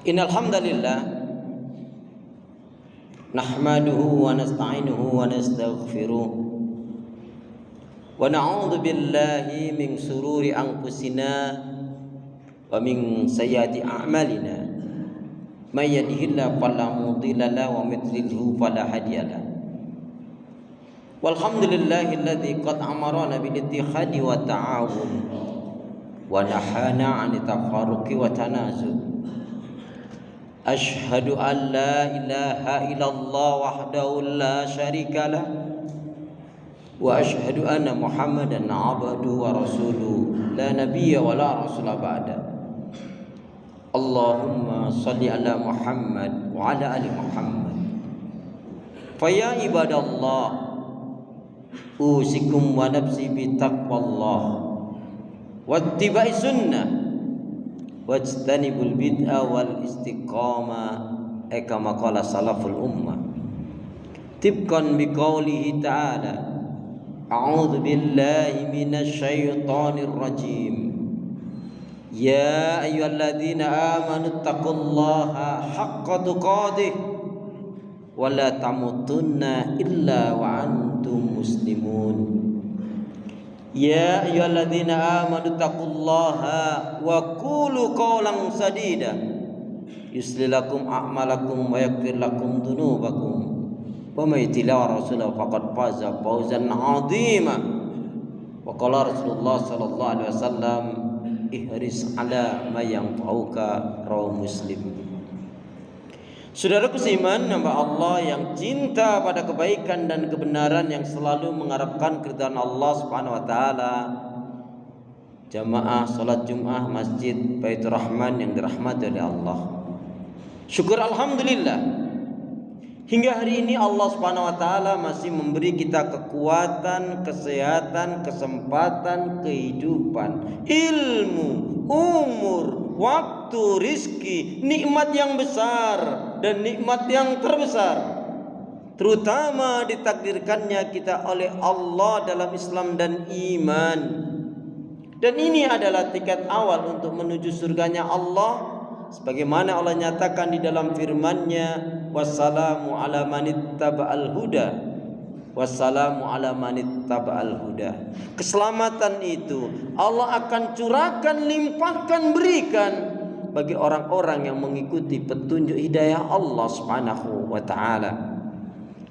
Innal hamdalillah nahmaduhu wa nasta'inuhu wa nastaghfiruh wa na'udzu billahi min sururi anfusina wa min sayyiati a'malina may yahdihillahu fala mudilla lahu wa may yudlilhu fala hadiya lahu. Walhamdulillahilladzi qad amarana bil ittihadi wa ta'awun wa nahana 'anil tafarruqi wa tanazul. Ashhadu an la ilaha illallah wahdahu la syarika lah wa ashhadu anna Muhammadan abduhu wa rasuluhu la nabiyya wa la rasula ba'da. Allahumma salli ala Muhammad wa ala ali Muhammad. Fa ya ibadallah usikum wa nafsi bi taqwallah wattiba'i sunnah wajtanibul bid'ah wal istiqamah kama qala salaful ummah tibqan biqaulihi ta'ala a'udzu billahi minasy syaithanir rajim ya ayyuhalladzina amanu taqullaha haqqa tuqatih wa la tamutunna illa wa antum muslimun. Ya ayyuhalladzina amanu taqullaha wa qulu qawlan sadida yuslih lakum a'malakum wa yaghfir lakum dzunubakum wa may yuti'ir rasulahu faqad faza fawzan 'azima. Wa qala Rasulullah sallallahu alaihi wasallam ihris ala ma yanfa'uka rawahu Muslim. Saudaraku seiman, hamba Allah yang cinta pada kebaikan dan kebenaran, yang selalu mengharapkan keridhaan Allah Subhanahu wa taala. Jamaah salat Jumat Masjid Baitur Rahman yang dirahmati oleh Allah. Syukur alhamdulillah. Hingga hari ini Allah Subhanahu wa taala masih memberi kita kekuatan, kesehatan, kesempatan, kehidupan, ilmu, umur, waktu, rizki, nikmat yang besar dan nikmat yang terbesar, terutama ditakdirkannya kita oleh Allah dalam Islam dan iman. Dan ini adalah tiket awal untuk menuju surganya Allah, sebagaimana Allah nyatakan di dalam firman-Nya, wassalamu ala manittaba'al huda, wassalamu ala manittaba'al huda. Keselamatan itu Allah akan curahkan, limpahkan, berikan bagi orang-orang yang mengikuti petunjuk hidayah Allah Subhanahu wa taala.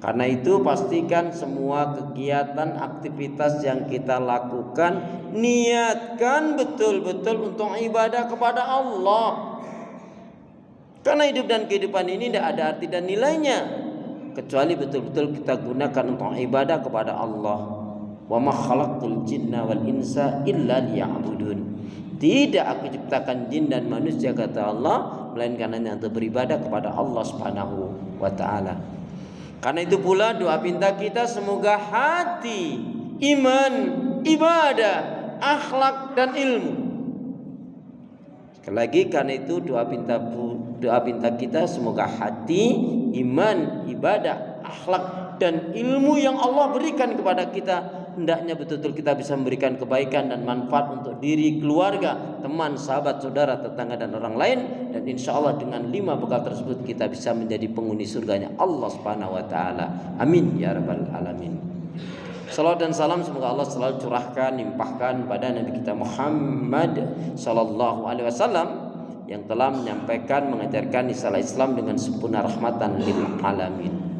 Karena itu pastikan semua kegiatan, aktivitas yang kita lakukan niatkan betul-betul untuk ibadah kepada Allah. Karena hidup dan kehidupan ini tidak ada arti dan nilainya kecuali betul-betul kita gunakan untuk ibadah kepada Allah. Wa ma khalaqtul jinna wal insa illa liya'budun. Tidak aku ciptakan jin dan manusia, kata Allah, melainkan hanya untuk beribadah kepada Allah Subhanahu wa taala. Karena itu pula doa pinta kita semoga hati, iman, ibadah, akhlak dan ilmu. Sekali lagi, karena itu doa pinta kita semoga hati, iman, ibadah, akhlak dan ilmu yang Allah berikan kepada kita hendaknya betul-betul kita bisa memberikan kebaikan dan manfaat untuk diri, keluarga, teman, sahabat, saudara, tetangga dan orang lain. Dan insya Allah dengan 5 bekal tersebut kita bisa menjadi penghuni surganya Allah Subhanahu wa taala. Amin ya rabbal alamin. Salawat dan salam semoga Allah selalu curahkan, limpahkan pada Nabi kita Muhammad sallallahu alaihi wasallam yang telah menyampaikan, mengajarkan risalah Islam dengan sempurna rahmatan lil alamin.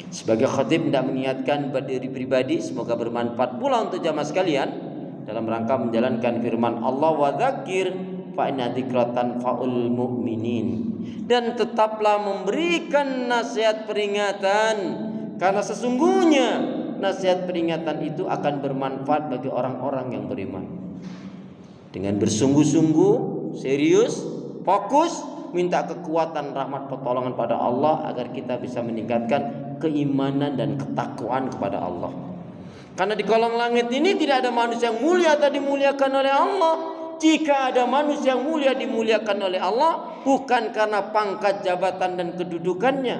Sebagai khatib tidak mengingatkan diri pribadi, semoga bermanfaat pula untuk jamaah sekalian dalam rangka menjalankan firman Allah, wa dzakir fa inna dzikra tanfa'ul mu'minin. Dan tetaplah memberikan nasihat peringatan, karena sesungguhnya nasihat peringatan itu akan bermanfaat bagi orang-orang yang beriman. Dengan bersungguh-sungguh, serius, fokus, minta kekuatan, rahmat, pertolongan pada Allah agar kita bisa meningkatkan keimanan dan ketakwaan kepada Allah. Karena di kolong langit ini tidak ada manusia yang mulia atau dimuliakan oleh Allah. Jika ada manusia yang mulia dimuliakan oleh Allah bukan karena pangkat, jabatan dan kedudukannya.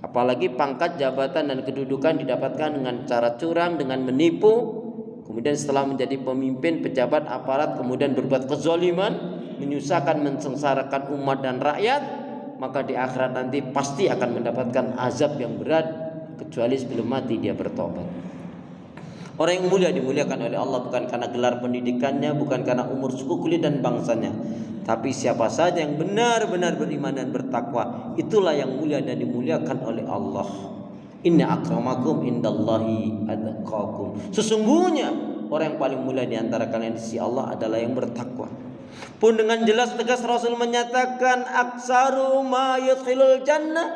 Apalagi pangkat, jabatan dan kedudukan didapatkan dengan cara curang, dengan menipu. Kemudian setelah menjadi pemimpin, pejabat, aparat, kemudian berbuat kezaliman, menyusahkan, mensengsarakan umat dan rakyat, maka di akhirat nanti pasti akan mendapatkan azab yang berat, kecuali sebelum mati dia bertobat. Orang yang mulia dimuliakan oleh Allah bukan karena gelar pendidikannya, bukan karena umur, suku, kulit dan bangsanya, tapi siapa saja yang benar-benar beriman dan bertakwa, itulah yang mulia dan dimuliakan oleh Allah. Inna akramakum indallahi atqakum. Sesungguhnya orang yang paling mulia di antara kalian di sisi Allah adalah yang bertakwa. Pun dengan jelas tegas Rasul menyatakan aksaru ma yudkhilul jannah,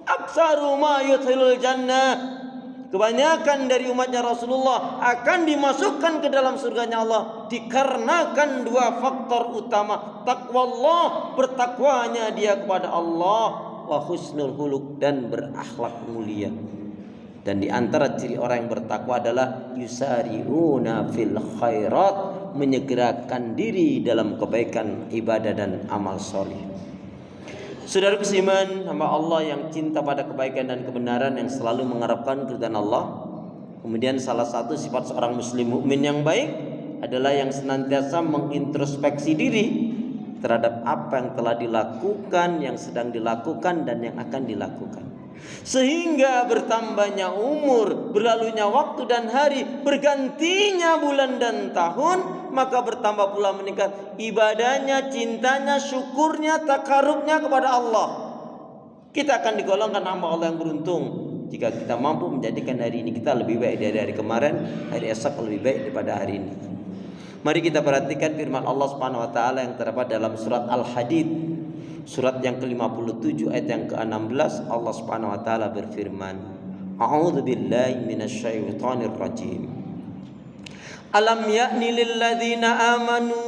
aksaru ma yudkhilul jannah. Kebanyakan dari umatnya Rasulullah akan dimasukkan ke dalam surganya Allah dikarenakan dua faktor utama. Takwa Allah, bertakwanya dia kepada Allah, wa husnul khuluq, dan berakhlak mulia. Dan di antara ciri orang yang bertakwa adalah yusari'una fil khairat, menyegerakan diri dalam kebaikan, ibadah dan amal soleh. Saudara seiman, hamba Allah yang cinta pada kebaikan dan kebenaran, yang selalu mengharapkan keridhaan Allah. Kemudian salah satu sifat seorang muslim mukmin yang baik adalah yang senantiasa mengintrospeksi diri terhadap apa yang telah dilakukan, yang sedang dilakukan, dan yang akan dilakukan. Sehingga bertambahnya umur, berlalunya waktu dan hari, bergantinya bulan dan tahun, maka bertambah pula meningkat ibadahnya, cintanya, syukurnya, takarubnya kepada Allah. Kita akan digolongkan hamba Allah yang beruntung jika kita mampu menjadikan hari ini kita lebih baik dari hari kemarin, hari esok lebih baik daripada hari ini. Mari kita perhatikan firman Allah Subhanahu wa taala yang terdapat dalam surat Al-Hadid, surat yang ke-57 ayat yang ke-16. Allah Subhanahu wa taala berfirman, A'udzu billahi minasyaitonir rajim. Alam ya'ni lil ladzina amanu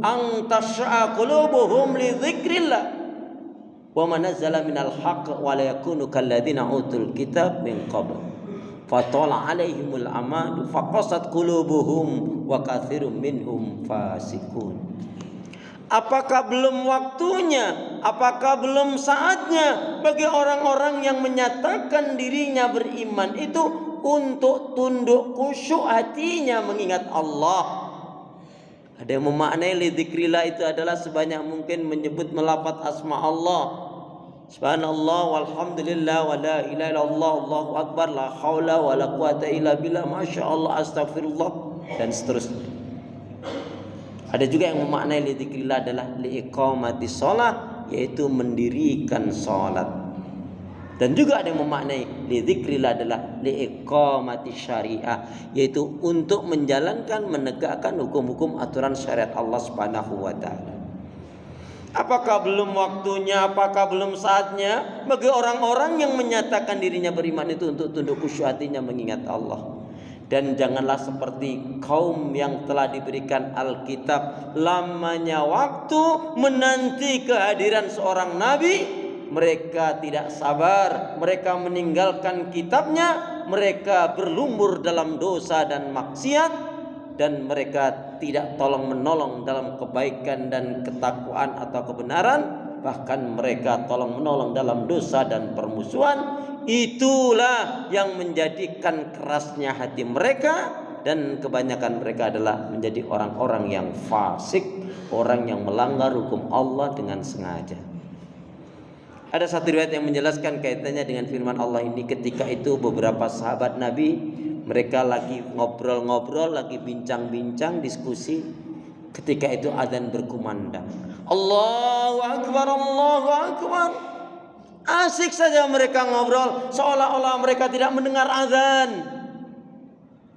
an tasha'a qulubuhum li dzikrillah wa ma nazzala minal haqq wa la yakunu kal ladzina utul kitab min qabl fatala alaihimul amadu faqasat qulubuhum wa katsirum minhum fasikun. Apakah belum waktunya, apakah belum saatnya bagi orang-orang yang menyatakan dirinya beriman itu untuk tunduk khusyuk hatinya mengingat Allah? Ada yang memaknai lidzikrillah itu adalah sebanyak mungkin menyebut melafaz asma Allah. Subhanallah walhamdulillah wa la ilaha illallah Allahu akbar la haula wa la quwata illa billah masyaallah astagfirullah dan seterusnya. Ada juga yang memaknai lidzikrillah adalah liiqamati shalah, yaitu mendirikan salat. Dan juga ada yang memaknai lidzikrillah adalah liiqamati syariah, yaitu untuk menjalankan, menegakkan hukum-hukum aturan syariat Allah Subhanahu wa taala. Apakah belum waktunya, apakah belum saatnya bagi orang-orang yang menyatakan dirinya beriman itu untuk tunduk khusyuk hatinya mengingat Allah? Dan janganlah seperti kaum yang telah diberikan Alkitab, lamanya waktu menanti kehadiran seorang nabi, mereka tidak sabar, mereka meninggalkan kitabnya, mereka berlumur dalam dosa dan maksiat, dan mereka tidak tolong menolong dalam kebaikan dan ketakwaan atau kebenaran, bahkan mereka tolong menolong dalam dosa dan permusuhan. Itulah yang menjadikan kerasnya hati mereka, dan kebanyakan mereka adalah menjadi orang-orang yang fasik, orang yang melanggar hukum Allah dengan sengaja. Ada satu riwayat yang menjelaskan kaitannya dengan firman Allah ini. Ketika itu beberapa sahabat Nabi, mereka lagi ngobrol-ngobrol, lagi bincang-bincang, diskusi. Ketika itu azan berkumandang. Allahu Akbar, Allahu Akbar. Asik saja mereka ngobrol, seolah-olah mereka tidak mendengar azan.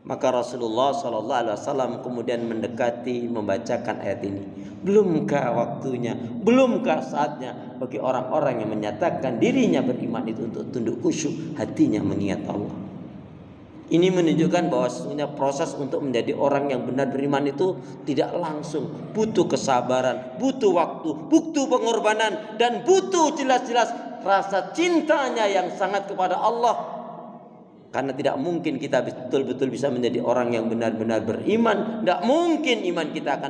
Maka Rasulullah SAW kemudian mendekati, membacakan ayat ini. Belumkah waktunya, belumkah saatnya bagi orang-orang yang menyatakan dirinya beriman itu untuk tunduk khusyuk hatinya mengingat Allah? Ini menunjukkan bahwa sesungguhnya proses untuk menjadi orang yang benar beriman itu tidak langsung, butuh kesabaran, butuh waktu, butuh pengorbanan, dan butuh jelas-jelas rasa cintanya yang sangat kepada Allah. Karena tidak mungkin kita betul-betul bisa menjadi orang yang benar-benar beriman, tidak mungkin iman kita akan